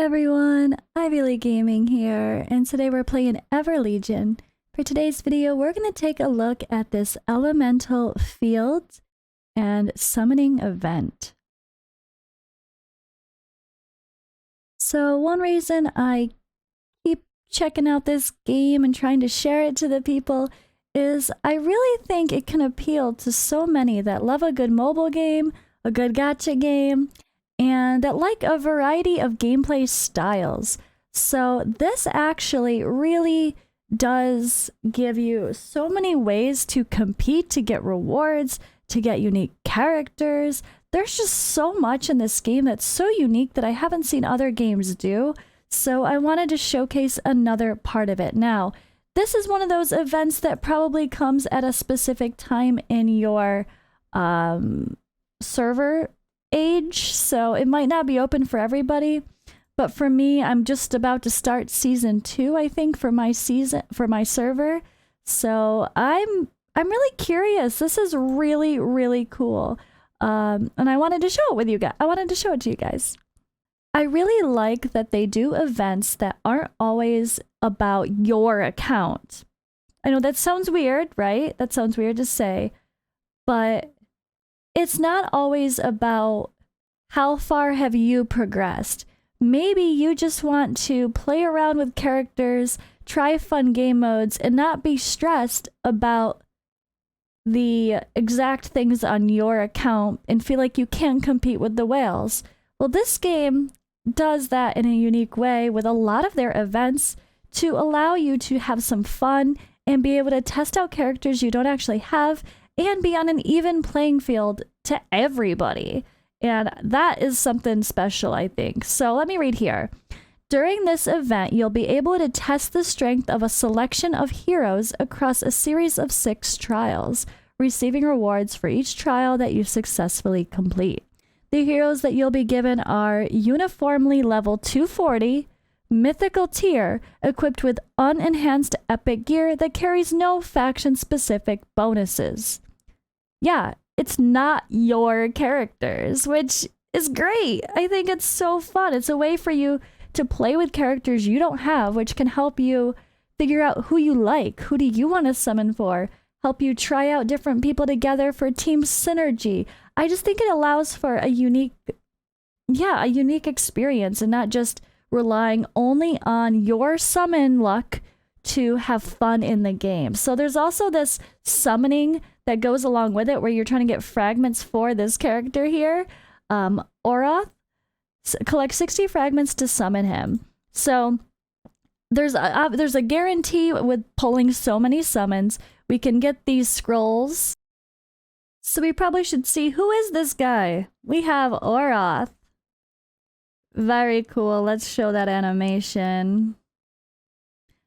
everyone, Ivy League Gaming here, and today we're playing Everlegion. For today's video, we're going to take a look at this elemental field and summoning event. So one reason I keep checking out this game and trying to share it to the people is I really think it can appeal to so many that love a good mobile game, a good gacha game, and that like a variety of gameplay styles. So this actually really does give you so many ways to compete, to get rewards, to get unique characters. There's just so much in this game that's so unique that I haven't seen other games do. So I wanted to showcase another part of it. Now, this is one of those events that probably comes at a specific time in your server age, so it might not be open for everybody, but for me, I'm just about to start season 2, I think, for my server. So I'm really curious. This is really cool, and I wanted to show it with you guys. I wanted to show it to you guys. I really like that they do events that aren't always about your account. I know that sounds weird, right? That sounds weird to say, but it's not always about how far have you progressed. Maybe you just want to play around with characters, try fun game modes, and not be stressed about the exact things on your account and feel like you can't compete with the whales. Well, this game does that in a unique way with a lot of their events to allow you to have some fun and be able to test out characters you don't actually have and be on an even playing field to everybody. And that is something special, I think. So let me read here. During this event, you'll be able to test the strength of a selection of heroes across a series of 6 trials, receiving rewards for each trial that you successfully complete. The heroes that you'll be given are uniformly level 240, mythical tier, equipped with unenhanced epic gear that carries no faction-specific bonuses. Yeah, it's not your characters, which is great. I think it's so fun. It's a way for you to play with characters you don't have, which can help you figure out who you like. Who do you want to summon for? Help you try out different people together for team synergy. I just think it allows for a unique experience and not just relying only on your summon luck to have fun in the game. So there's also this summoning that goes along with it where you're trying to get fragments for this character here. Orath, collect 60 fragments to summon him. So there's a guarantee with pulling so many summons. We can get these scrolls. So we probably should see, who is this guy? We have Orath. Very cool. Let's show that animation.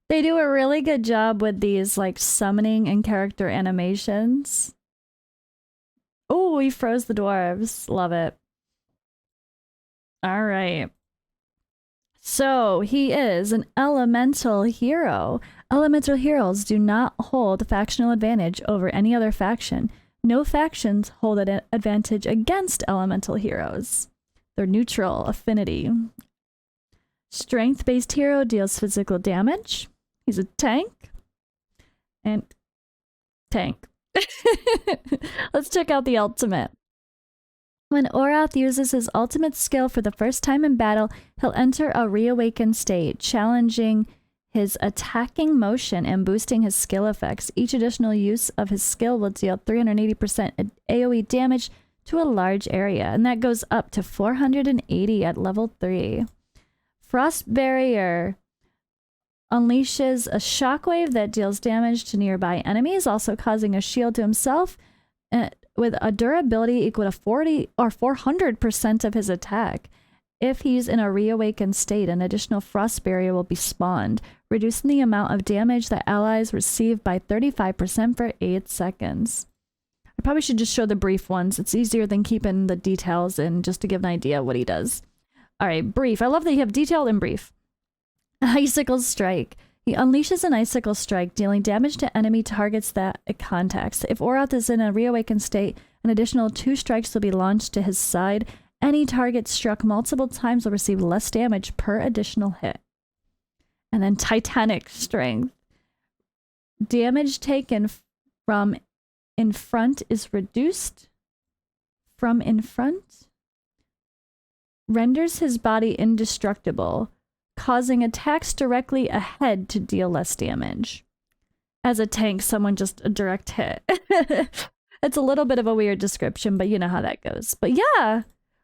They do a really good job with these like summoning and character animations. Oh, we froze the dwarves. Love it. All right. So he is an elemental hero. Elemental heroes do not hold factional advantage over any other faction. No factions hold an advantage against elemental heroes. They're neutral affinity. Strength-based hero deals physical damage. He's a tank. And tank. Let's check out the ultimate. When Orath uses his ultimate skill for the first time in battle, he'll enter a reawakened state, challenging his attacking motion and boosting his skill effects. Each additional use of his skill will deal 380% AoE damage to a large area, and that goes up to 480 at level 3. Frost Barrier unleashes a shockwave that deals damage to nearby enemies, also causing a shield to himself, with a durability equal to 40 or 400% of his attack. If he's in a reawakened state, an additional frost barrier will be spawned, reducing the amount of damage that allies receive by 35% for 8 seconds. I probably should just show the brief ones. It's easier than keeping the details in, just to give an idea of what he does. All right, brief. I love that you have detailed and brief. Icicle Strike. He unleashes an icicle strike, dealing damage to enemy targets that it contacts. If Orath is in a reawakened state, an additional 2 strikes will be launched to his side, Any target struck multiple times will receive less damage per additional hit. And then Titanic Strength. Damage taken from in front is reduced. From in front renders his body indestructible, causing attacks directly ahead to deal less damage. As a tank, someone just a direct hit. It's a little bit of a weird description, but you know how that goes. But yeah,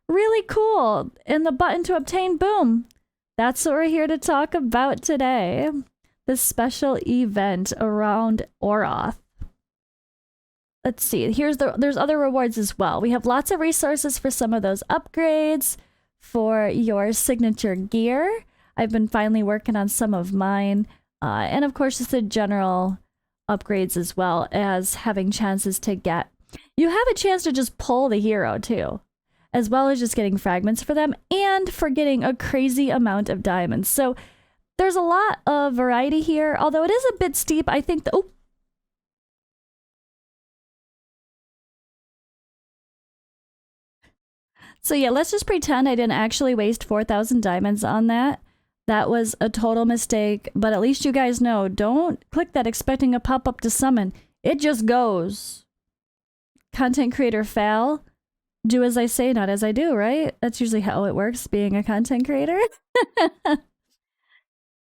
really cool. And the button to obtain, boom. That's what we're here to talk about today. This special event around Orath. Let's see. There's other rewards as well. We have lots of resources for some of those upgrades for your signature gear. I've been finally working on some of mine. And of course, just the general upgrades as well as having chances to get. You have a chance to just pull the hero too, as well as just getting fragments for them and for getting a crazy amount of diamonds. So there's a lot of variety here, although it is a bit steep. I think So yeah, let's just pretend I didn't actually waste 4,000 diamonds on that. That was a total mistake, but at least you guys know, don't click that expecting a pop-up to summon. It just goes. Content creator fail. Do as I say, not as I do, right? That's usually how it works, being a content creator.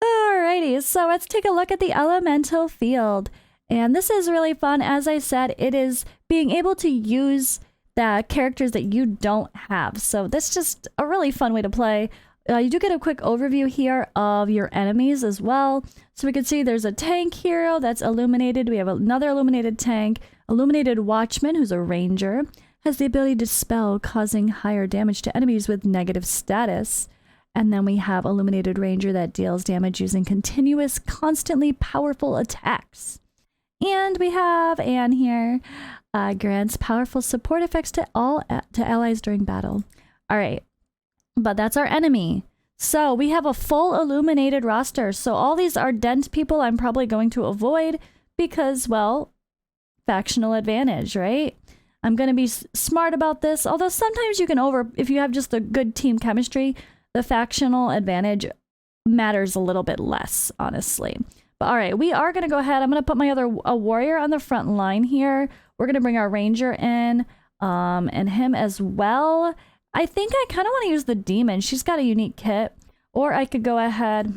Alrighty, so let's take a look at the elemental field. And this is really fun. As I said, it is being able to use the characters that you don't have. So that's just a really fun way to play. You do get a quick overview here of your enemies as well. So we can see there's a tank hero that's illuminated. We have another illuminated tank. Illuminated Watchman, who's a ranger, has the ability to spell, causing higher damage to enemies with negative status. And then we have Illuminated Ranger that deals damage using continuous, constantly powerful attacks. And we have Anne here, grants powerful support effects to allies during battle. All right, but that's our enemy. So we have a full illuminated roster. So all these Ardent people I'm probably going to avoid because, well, factional advantage, right? I'm going to be smart about this. Although sometimes you can if you have just a good team chemistry, the factional advantage matters a little bit less, honestly. But all right, we are going to go ahead. I'm going to put a warrior on the front line here. We're going to bring our ranger in and him as well. I think I kind of want to use the demon. She's got a unique kit. Or I could go ahead.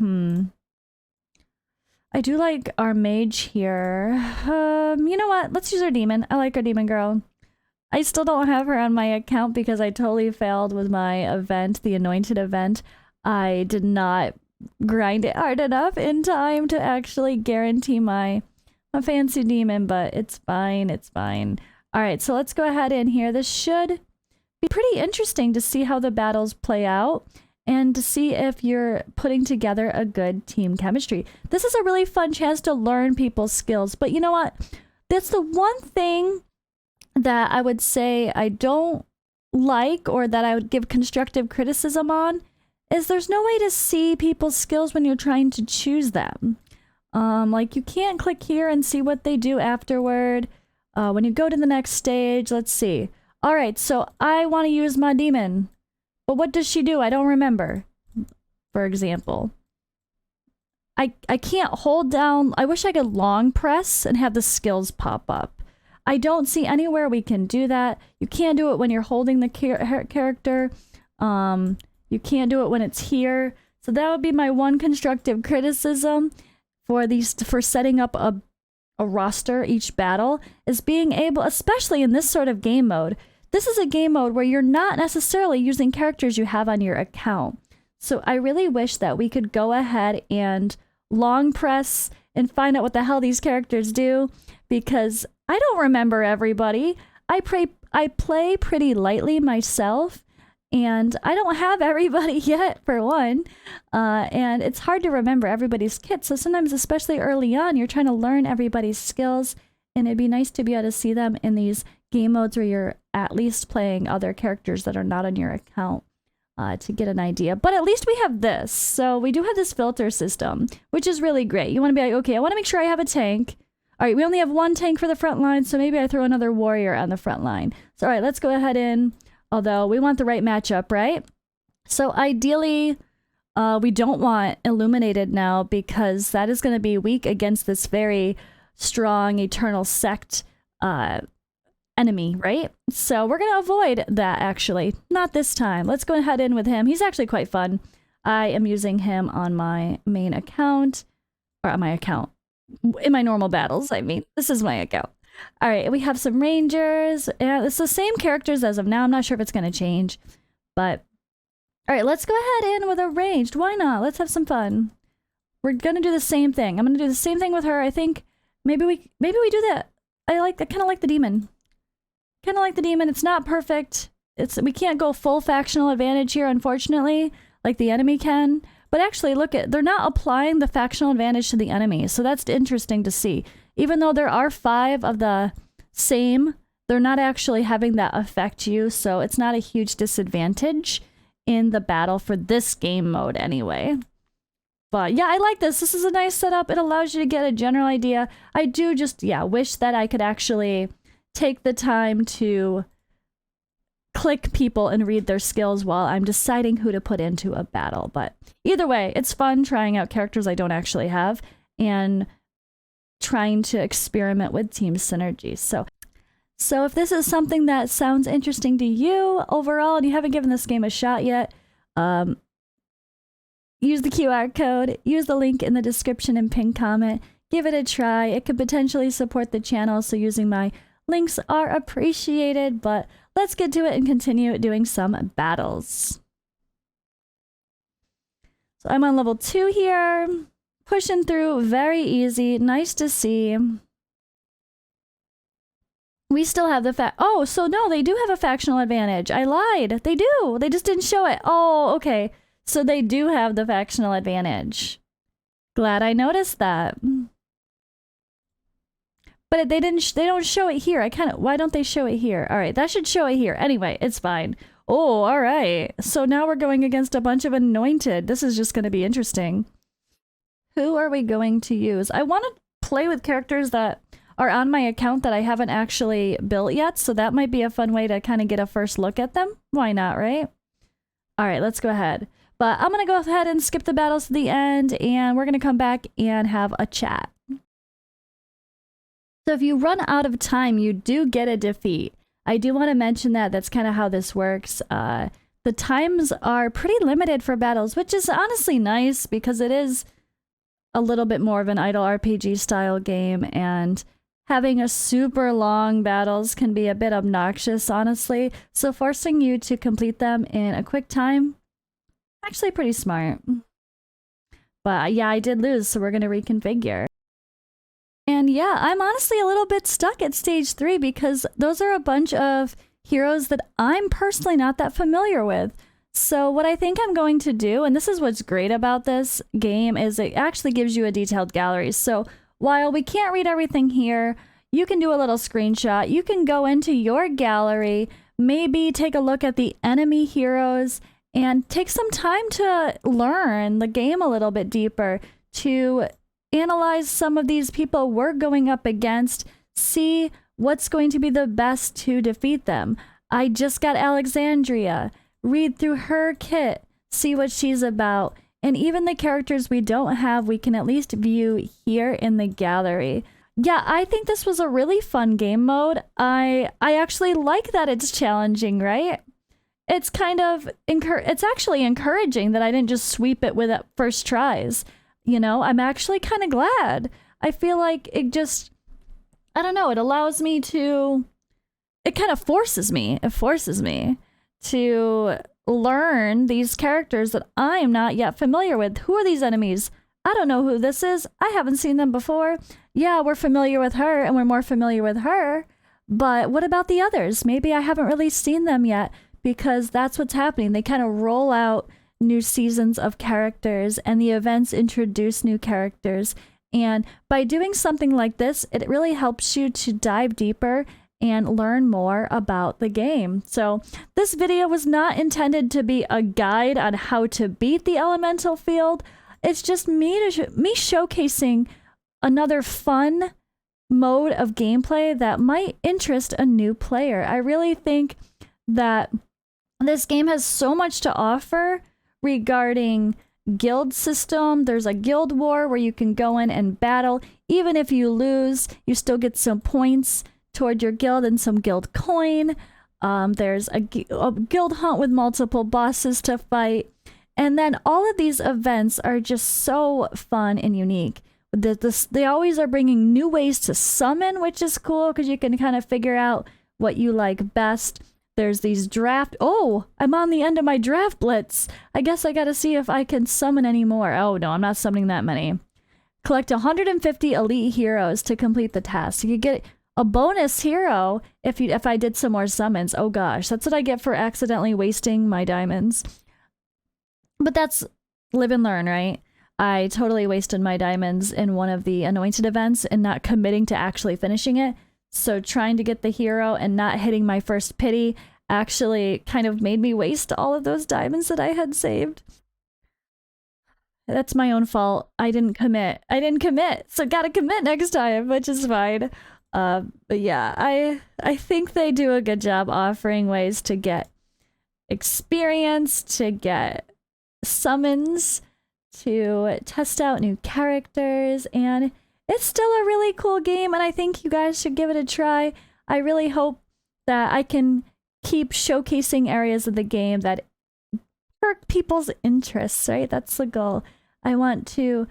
I do like our mage here. You know what? Let's use our demon. I like our demon girl. I still don't have her on my account because I totally failed with my event, the anointed event. I did not grind it hard enough in time to actually guarantee my fancy demon, but it's fine. It's fine. All right, so let's go ahead in here. This should be pretty interesting to see how the battles play out and to see if you're putting together a good team chemistry. This is a really fun chance to learn people's skills, but you know what? That's the one thing that I would say I don't like, or that I would give constructive criticism on, is there's no way to see people's skills when you're trying to choose them. Like you can't click here and see what they do afterward. When you go to the next stage, let's see. All right, so I want to use my demon, but what does she do? I don't remember, for example. I can't hold down. I wish I could long press and have the skills pop up. I don't see anywhere we can do that. You can't do it when you're holding the character. You can't do it when it's here. So that would be my one constructive criticism for setting up a roster each battle, is being able, especially in this sort of game mode. This is a game mode where you're not necessarily using characters you have on your account. So I really wish that we could go ahead and long press and find out what the hell these characters do, because I don't remember everybody. I play pretty lightly myself, and I don't have everybody yet, for one. And it's hard to remember everybody's kit. So sometimes, especially early on, you're trying to learn everybody's skills, and it'd be nice to be able to see them in these game modes where you're at least playing other characters that are not on your account to get an idea. But at least we have this. So we do have this filter system, which is really great. You want to be like, okay, I want to make sure I have a tank. All right, we only have one tank for the front line, so maybe I throw another warrior on the front line. So all right, let's go ahead and Although we want the right matchup, right? So ideally, we don't want Illuminated now because that is going to be weak against this very strong Eternal Sect enemy, right? So we're going to avoid that, actually. Not this time. Let's go ahead in with him. He's actually quite fun. I am using him on my main account, or on my account. In my normal battles, I mean. This is my account. All right, we have some Rangers. It's the same characters as of now. I'm not sure if it's going to change, but... All right, let's go ahead in with a ranged. Why not? Let's have some fun. We're going to do the same thing. I'm going to do the same thing with her. I think maybe we do that. I kind of like the demon. Kind of like the demon. It's not perfect. We can't go full factional advantage here, unfortunately, like the enemy can. But actually, look they're not applying the factional advantage to the enemy. So that's interesting to see. Even though there are 5 of the same, they're not actually having that affect you. So it's not a huge disadvantage in the battle for this game mode anyway. But yeah, I like this. This is a nice setup. It allows you to get a general idea. I do just, wish that I could actually take the time to click people and read their skills while I'm deciding who to put into a battle. But either way, it's fun trying out characters I don't actually have and trying to experiment with team synergy. So if this is something that sounds interesting to you overall and you haven't given this game a shot yet, use the QR code, use the link in the description and pinned comment, give it a try. It could potentially support the channel, so using my links are appreciated, but let's get to it and continue doing some battles. So I'm on level 2 here, pushing through, very easy, nice to see. We still have the oh, so no, they do have a factional advantage. I lied. They do. They just didn't show it. Oh, okay. So they do have the factional advantage. Glad I noticed that. But they don't show it here. Why don't they show it here? All right, that should show it here. Anyway, it's fine. Oh, all right. So now we're going against a bunch of anointed. This is just going to be interesting. Who are we going to use? I want to play with characters that are on my account that I haven't actually built yet, so that might be a fun way to kind of get a first look at them. Why not, right? All right, let's go ahead. But I'm going to go ahead and skip the battles to the end, and we're going to come back and have a chat. So if you run out of time, you do get a defeat. I do want to mention that that's kind of how this works. The times are pretty limited for battles, which is honestly nice because it is a little bit more of an idle RPG style game, and having a super long battles can be a bit obnoxious, honestly. So forcing you to complete them in a quick time, actually pretty smart. But yeah, I did lose, so we're going to reconfigure. And yeah, I'm honestly a little bit stuck at stage 3 because those are a bunch of heroes that I'm personally not that familiar with. So what I think I'm going to do, and this is what's great about this game, is it actually gives you a detailed gallery. So while we can't read everything here, you can do a little screenshot. You can go into your gallery, maybe take a look at the enemy heroes, and take some time to learn the game a little bit deeper, to analyze some of these people we're going up against, see what's going to be the best to defeat them. I just got Alexandria. Read through her kit, see what she's about, and even the characters we don't have, we can at least view here in the gallery. Yeah, I think this was a really fun game mode. I actually like that it's challenging, right? It's kind of, it's actually encouraging that I didn't just sweep it with first tries. You know, I'm actually kind of glad. I feel like it just, I don't know, it allows me to, it kind of forces me. It forces me to learn these characters that I am not yet familiar with. Who are these enemies? I don't know who this is. I haven't seen them before. Yeah, we're familiar with her and we're more familiar with her. But what about the others? Maybe I haven't really seen them yet, because that's what's happening. They kind of roll out new seasons of characters and the events introduce new characters. And by doing something like this, it really helps you to dive deeper and learn more about the game. So this video was not intended to be a guide on how to beat the elemental field. It's just me showcasing another fun mode of gameplay that might interest a new player. I really think that This game has so much to offer regarding guild system. There's a guild war where you can go in and battle. Even if you lose, you still get some points toward your guild and some guild coin. There's a guild hunt with multiple bosses to fight. And then all of these events are just so fun and unique. They always are bringing new ways to summon, which is cool because you can kind of figure out what you like best. There's these draft. Oh, I'm on the end of my draft blitz. I guess I gotta see if I can summon any more. Oh no, I'm not summoning that many. Collect 150 elite heroes to complete the task. You could get a bonus hero if I did some more summons. Oh gosh, that's what I get for accidentally wasting my diamonds. But that's live and learn, right? I totally wasted my diamonds in one of the anointed events and not committing to actually finishing it. So trying to get the hero and not hitting my first pity actually kind of made me waste all of those diamonds that I had saved. That's my own fault. I didn't commit. So gotta commit next time, which is fine. But yeah, I think they do a good job offering ways to get experience, to get summons, to test out new characters, and it's still a really cool game, and I think you guys should give it a try. I really hope that I can keep showcasing areas of the game that perk people's interests, right? That's the goal. I want to...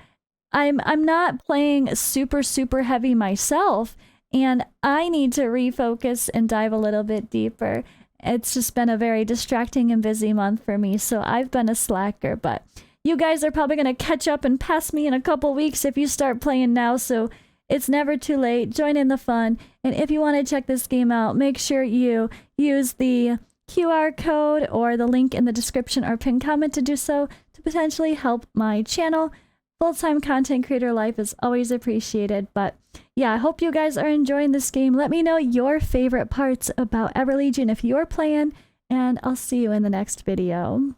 I'm not playing super heavy myself, and I need to refocus and dive a little bit deeper. It's just been a very distracting and busy month for me, so I've been a slacker, but you guys are probably going to catch up and pass me in a couple weeks if you start playing now, so it's never too late. Join in the fun, and if you want to check this game out, make sure you use the QR code or the link in the description or pinned comment to do so to potentially help my channel. Full-time content creator life is always appreciated, but yeah, I hope you guys are enjoying this game. Let me know your favorite parts about Everlegion if you're playing, and I'll see you in the next video.